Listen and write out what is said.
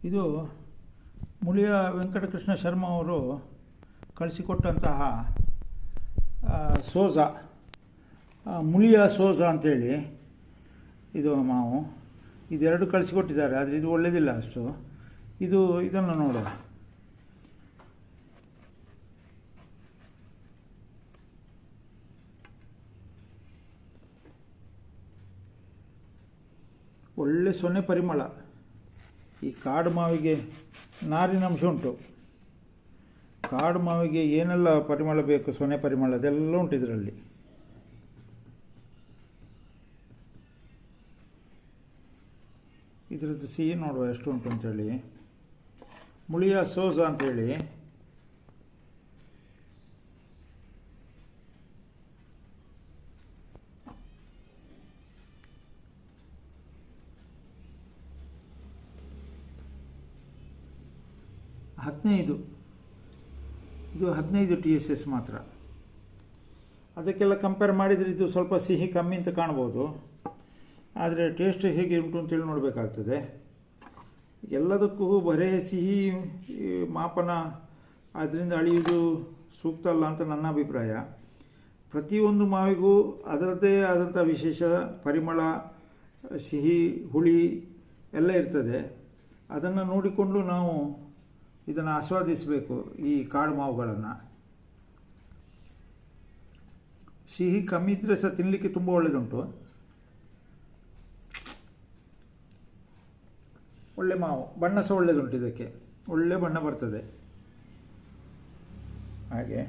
ಇದು ಮುಳಿಯ ವೆಂಕಟಕೃಷ್ಣ ಶರ್ಮ ಅವರು ಕಳಿಸಿಕೊಟ್ಟಂತಹ ಸೋಜಾ, ಮುಳಿಯ ಸೋಜಾ ಅಂಥೇಳಿ ಇದು ಮಾವು ಇದೆರಡು ಕಳಿಸಿಕೊಟ್ಟಿದ್ದಾರೆ. ಆದರೆ ಇದು ಒಳ್ಳೆಯದಿಲ್ಲ ಅಷ್ಟು. ಇದನ್ನು ನೋಡುವ. ಒಳ್ಳೆ ಸೊನ್ನೆ ಪರಿಮಳ. ಈ ಕಾಡು ಮಾವಿಗೆ ನಾರಿನಂಶ ಉಂಟು. ಕಾಡು ಮಾವಿಗೆ ಏನೆಲ್ಲ ಪರಿಮಳ ಬೇಕು, ಸೊನ್ನೆ ಪರಿಮಳ ಅದೆಲ್ಲ ಉಂಟು ಇದರಲ್ಲಿ. ಇದರದ್ದು ಸಿಹಿ ನೋಡುವ ಎಷ್ಟು ಉಂಟು ಅಂಥೇಳಿ. ಮುಳಿಯ ಸೋಜಾ ಅಂಥೇಳಿ ಇದು 15 TSS ಮಾತ್ರ. ಅದಕ್ಕೆಲ್ಲ ಕಂಪೇರ್ ಮಾಡಿದರೆ ಇದು ಸ್ವಲ್ಪ ಸಿಹಿ ಕಮ್ಮಿ ಅಂತ ಕಾಣ್ಬೋದು. ಆದರೆ ಟೇಸ್ಟ್ ಹೇಗೆ ಉಂಟು ಅಂತೇಳಿ ನೋಡಬೇಕಾಗ್ತದೆ. ಎಲ್ಲದಕ್ಕೂ ಬರೇ ಸಿಹಿ ಮಾಪನ ಅದರಿಂದ ಅಳಿಯುವುದು ಸೂಕ್ತ ಅಲ್ಲ ಅಂತ ನನ್ನ ಅಭಿಪ್ರಾಯ. ಪ್ರತಿಯೊಂದು ಮಾವಿಗೂ ಅದರದ್ದೇ ಆದಂಥ ವಿಶೇಷ ಪರಿಮಳ, ಸಿಹಿ, ಹುಳಿ ಎಲ್ಲ ಇರ್ತದೆ. ಅದನ್ನು ನೋಡಿಕೊಂಡು ನಾವು ಇದನ್ನು ಆಸ್ವಾದಿಸಬೇಕು, ಈ ಕಾಡು ಮಾವುಗಳನ್ನು. ಸಿಹಿ ಕಮ್ಮಿ ಇದ್ದರೆ ಸಹ ತಿನ್ನಲಿಕ್ಕೆ ತುಂಬ ಒಳ್ಳೆಯದುಂಟು. ಒಳ್ಳೆ ಮಾವು, ಬಣ್ಣ ಸಹ ಒಳ್ಳೆಯದುಂಟು. ಇದಕ್ಕೆ ಒಳ್ಳೆ ಬಣ್ಣ ಬರ್ತದೆ ಹಾಗೆ.